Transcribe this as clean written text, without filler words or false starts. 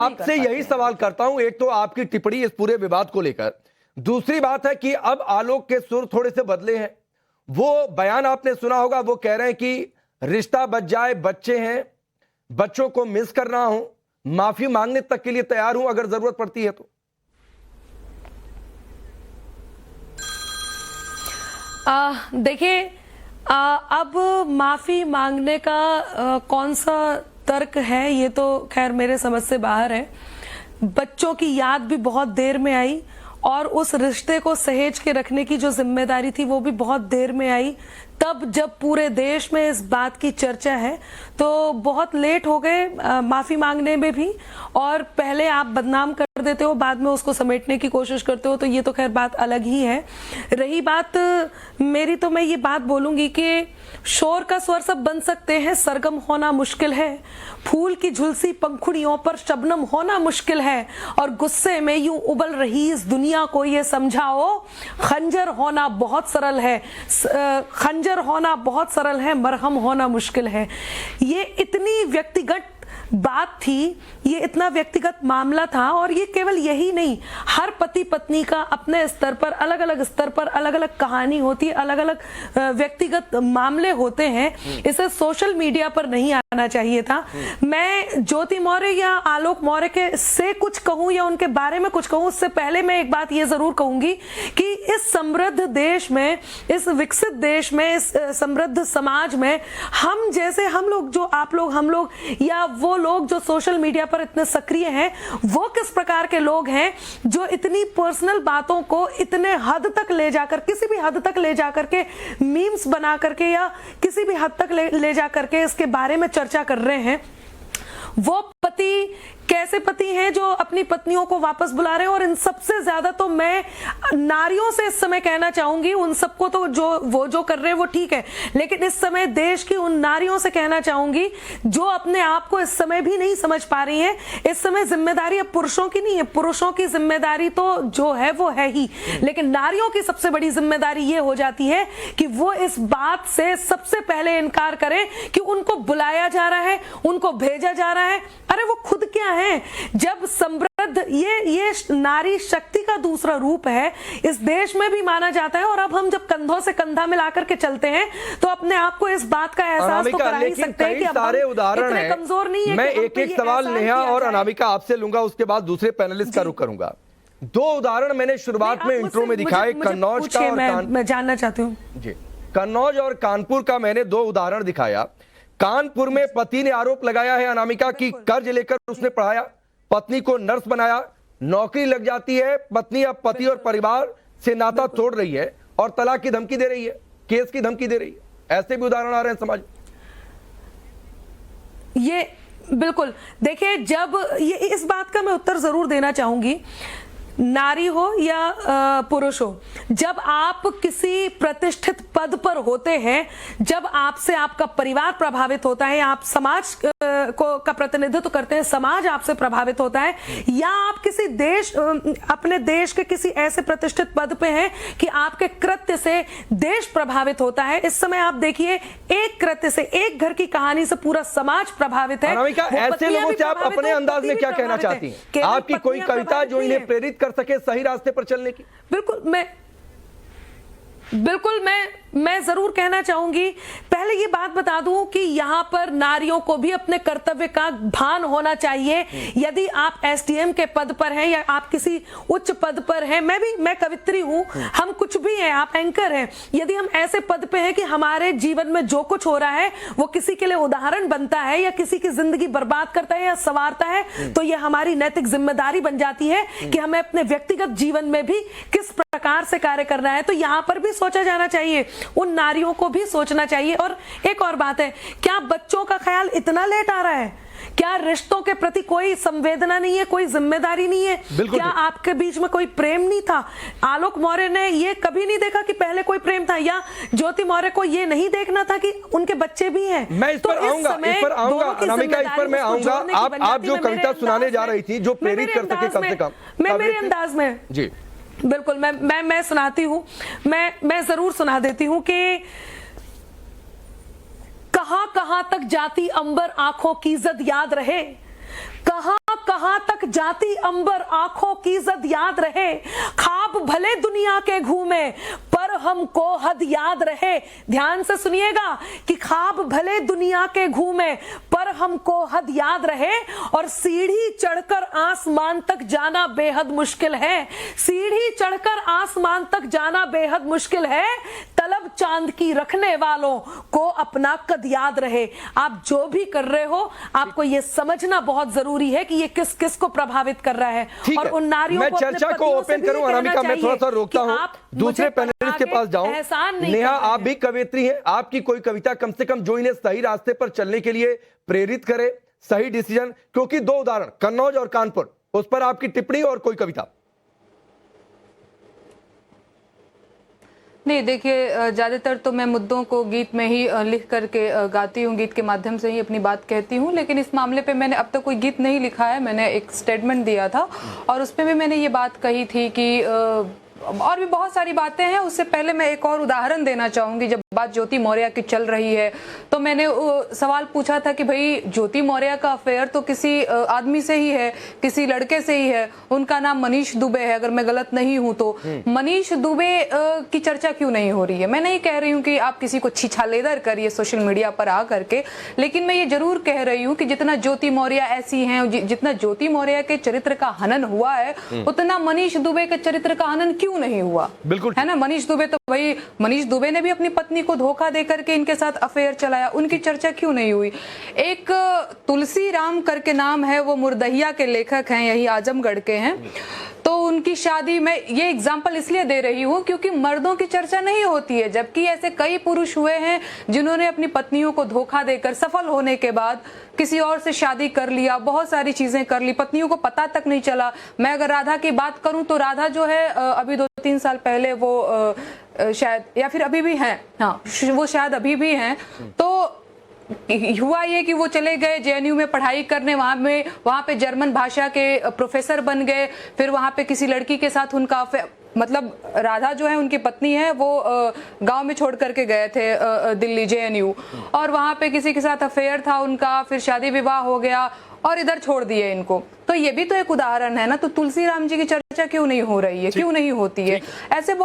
आपसे यही सवाल करता हूं, एक तो आपकी टिप्पणी इस पूरे विवाद को लेकर, दूसरी बात है कि अब आलोक के सुर थोड़े से बदले हैं। वो बयान आपने सुना होगा, वो कह रहे हैं कि रिश्ता बच जाए, बच्चे हैं, बच्चों को मिस कर रहा हूं, माफी मांगने तक के लिए तैयार हूं अगर जरूरत पड़ती है तो। देखिए, अब माफी मांगने का कौन सा तर्क है, ये तो खैर मेरे समझ से बाहर है। बच्चों की याद भी बहुत देर में आई और उस रिश्ते को सहेज के रखने की जो जिम्मेदारी थी वो भी बहुत देर में आई। तब जब पूरे देश में इस बात की चर्चा है तो बहुत लेट हो गए माफी मांगने में भी, और पहले आप बदनाम कर देते हो, बाद में उसको समेटने की कोशिश करते हो, तो ये तो खैर बात अलग ही है। रही बात मेरी, तो मैं ये बात बोलूंगी कि शोर का स्वर सब बन सकते हैं, सरगम होना मुश्किल है। फूल की झुलसी पंखुड़ियों पर शबनम होना मुश्किल है, और गुस्से में यूं उबल रही इस दुनिया को ये समझाओ, खंजर होना बहुत सरल है, खंजर होना बहुत सरल है, मरहम होना मुश्किल है। ये इतनी व्यक्तिगत बात थी, ये इतना व्यक्तिगत मामला था, और ये केवल यही नहीं, हर पति पत्नी का अपने स्तर पर, अलग अलग स्तर पर अलग अलग कहानी होती है, अलग अलग व्यक्तिगत मामले होते हैं। इसे सोशल मीडिया पर नहीं आना चाहिए था। मैं ज्योति मौर्य या आलोक मौर्य के से कुछ कहूं या उनके बारे में कुछ कहूं, उससे पहले मैं एक बात ये जरूर कहूंगी कि इस समृद्ध देश में, इस विकसित देश में, इस समृद्ध समाज में हम जैसे, हम लोग जो, आप लोग, हम लोग, या वो लोग जो सोशल मीडिया पर इतने सक्रिय हैं, वो किस प्रकार के लोग हैं जो इतनी पर्सनल बातों को इतने हद तक ले जाकर, किसी भी हद तक ले जाकर के मीम्स बना करके या किसी भी हद तक ले जाकर के इसके बारे में चर्चा कर रहे हैं। वो पति कैसे पति हैं जो अपनी पत्नियों को वापस बुला रहे हैं, और इन सबसे ज्यादा तो मैं नारियों से इस समय कहना चाहूंगी, उन सबको तो जो कर रहे हैं वो ठीक है, लेकिन इस समय देश की उन नारियों से कहना चाहूंगी जो अपने आप को इस समय भी नहीं समझ पा रही हैं। इस समय जिम्मेदारी अब पुरुषों की नहीं है, पुरुषों की जिम्मेदारी तो जो है वो है ही, लेकिन नारियों की सबसे बड़ी जिम्मेदारी ये हो जाती है कि वो इस बात से सबसे पहले इनकार करें कि उनको बुलाया जा रहा है, उनको भेजा जा रहा है। अरे वो खुद क्या है? जब समृद्ध, ये नारी शक्ति का दूसरा रूप है, इस देश में भी माना जाता है, और अब हम जब कंधों से कंधा मिलाकर के चलते हैं तो अपने आप को इस बात का एहसास तो करा ही सकते हैं कि अब सारे उदाहरण हैं, कमजोर नहीं है। मैं एक एक सवाल नेहा और अनामिका आपसे लूंगा, उसके बाद दूसरे पैनलिस्ट का रुख करूंगा। दो उदाहरण मैंने शुरुआत में इंट्रो में दिखाए, कन्नौज का और मैं जानना चाहती हूँ जी, कन्नौज और कानपुर का मैंने दो उदाहरण दिखाया। कानपुर में पति ने आरोप लगाया है अनामिका की कर्ज लेकर उसने पढ़ाया, पत्नी को नर्स बनाया, नौकरी लग जाती है, पत्नी अब पति और परिवार से नाता तोड़ रही है और तलाक की धमकी दे रही है, केस की धमकी दे रही है। ऐसे भी उदाहरण आ रहे हैं समाज। ये बिल्कुल, देखिए, जब ये, इस बात का मैं उत्तर जरूर देना चाहूंगी, नारी हो या पुरुष हो, जब आप किसी प्रतिष्ठित पद पर होते हैं, जब आपसे आपका परिवार प्रभावित होता है, आप समाज का प्रतिनिधित्व करते हैं, समाज आपसे प्रभावित होता है, या आप किसी देश, अपने देश के किसी ऐसे प्रतिष्ठित पद पे हैं कि आपके कृत्य से देश प्रभावित होता है। इस समय आप देखिए, एक कृत्य से, एक घर की कहानी से पूरा समाज प्रभावित है। ऐसे लोगों से आप अपने अंदाज में क्या कहना चाहती हैं? आपकी कोई कविता जो इन्हें प्रेरित कर सके सही रास्ते पर चलने की? बिल्कुल मैं जरूर कहना चाहूंगी। पहले ये बात बता दूं कि यहां पर नारियों को भी अपने कर्तव्य का भान होना चाहिए। यदि आप एसडीएम के पद पर हैं या आप किसी उच्च पद पर हैं, मैं कवित्री हूं, हम कुछ भी हैं, आप एंकर हैं, यदि हम ऐसे पद पे हैं कि हमारे जीवन में जो कुछ हो रहा है वो किसी के लिए उदाहरण बनता है या किसी की जिंदगी बर्बाद करता है या संवारता है, तो ये हमारी नैतिक जिम्मेदारी बन जाती है कि हमें अपने व्यक्तिगत जीवन में भी किस प्रकार से कार्य करना है। तो यहां पर भी सोचा जाना चाहिए, उन नारियों को भी सोचना चाहिए। और एक और बात है, क्या बच्चों का ख्याल इतना लेट आ रहा है? क्या रिश्तों के प्रति कोई संवेदना नहीं है, कोई जिम्मेदारी नहीं है? क्या आपके बीच में कोई प्रेम नहीं था? आलोक मौर्य ने ये कभी नहीं देखा कि पहले कोई प्रेम था, या ज्योति मौर्य को ये नहीं देखना था कि उनके बच्चे भी हैं? मैं इस पर आऊंगा अनामिका, इस पर मैं आऊंगा। आप जो कविता सुनाने जा रही थी, जो प्रेरित कर सके कम से कम, मैं मेरे अंदाज में जी बिल्कुल मैं सुनाती हूं, मैं जरूर सुना देती हूं कि कहां कहां तक जाती अंबर आंखों की जद याद रहे, कहां कहां तक जाती अंबर आंखों की जद याद रहे, ख्वाब भले दुनिया के घूमे पर हमको हद याद रहे। ध्यान से सुनिएगा कि ख्वाब भले दुनिया के घूमे पर हमको हद याद रहे, और सीढ़ी चढ़कर आसमान तक जाना बेहद मुश्किल है, सीढ़ी चढ़कर आसमान तक जाना बेहद मुश्किल है, तलब चांद की रखने वालों को अपना कद याद रहे। आप जो भी कर रहे हो आपको यह समझना बहुत जरूरी है कि ये किस किस को प्रभावित कर रहा है। और उन नारियों मैं को चर्चा को ओपन करूं अनामिका, मैं थोड़ा सा रोकता हूं, दूसरे पैनलिस्ट के पास जाऊं। नेहा, आप भी कवयित्री हैं, आपकी कोई कविता कम से कम जो इन्हें सही रास्ते पर चलने के लिए प्रेरित करे, सही डिसीजन, क्योंकि दो उदाहरण कन्नौज और कानपुर, उस पर आपकी टिप्पणी और कोई कविता। नहीं, देखिए ज्यादातर तो मैं मुद्दों को गीत में ही लिख करके गाती हूँ, गीत के माध्यम से ही अपनी बात कहती हूँ, लेकिन इस मामले पे मैंने अब तक कोई गीत नहीं लिखा है। मैंने एक स्टेटमेंट दिया था और उसमें भी मैंने ये बात कही थी कि और भी बहुत सारी बातें हैं। उससे पहले मैं एक और उदाहरण देना चाहूंगी। जब बात ज्योति मौर्य की चल रही है तो मैंने सवाल पूछा था कि भाई ज्योति मौर्य का अफेयर तो किसी आदमी से ही है, किसी लड़के से ही है, उनका नाम मनीष दुबे है अगर मैं गलत नहीं हूं तो। मनीष दुबे की चर्चा क्यों नहीं हो रही है? मैं नहीं कह रही हूं कि आप किसी को छिछालेदर करिए सोशल मीडिया पर आ करके, लेकिन मैं ये जरूर कह रही हूँ कि जितना ज्योति मौर्य ऐसी हैं, जितना ज्योति मौर्य के चरित्र का हनन हुआ है उतना मनीष दुबे के चरित्र का हनन क्यों नहीं हुआ? बिल्कुल है ना। मनीष दुबे तो भाई, मनीष दुबे ने भी अपनी पत्नी को धोखा देकर के इनके साथ अफेयर चलाया, उनकी चर्चा क्यों नहीं हुई? एक तुलसी राम करके नाम है, वो मुर्दहिया के लेखक हैं, यही आजमगढ़ के हैं। तो उनकी शादी में ये एग्जाम्पल इसलिए दे रही हूँ क्योंकि मर्दों की चर्चा नहीं होती है, जबकि ऐसे कई पुरुष हुए हैं जिन्होंने अपनी पत्नियों को धोखा देकर सफल होने के बाद किसी और से शादी कर लिया, बहुत सारी चीजें कर ली, पत्नियों को पता तक नहीं चला। मैं अगर राधा की बात करूं तो राधा जो है अभी 2-3 साल पहले वो शायद, या फिर अभी भी हैं, हाँ वो शायद अभी भी हैं, तो हुआ ये कि वो चले गए जेएनयू में पढ़ाई करने, वहां पे जर्मन भाषा के प्रोफेसर बन गए, फिर वहां पे किसी लड़की के साथ उनका मतलब राधा जो है उनकी पत्नी है वो गांव में छोड़ करके गए थे दिल्ली जेएनयू, और वहां पे किसी के साथ अफेयर था उनका, फिर शादी विवाह हो गया और इधर छोड़ दिए इनको। तो ये भी तो एक उदाहरण है ना। तो तुलसी राम जी की चर्चा क्यों नहीं हो रही है, क्यों नहीं होती है? ऐसे बहुत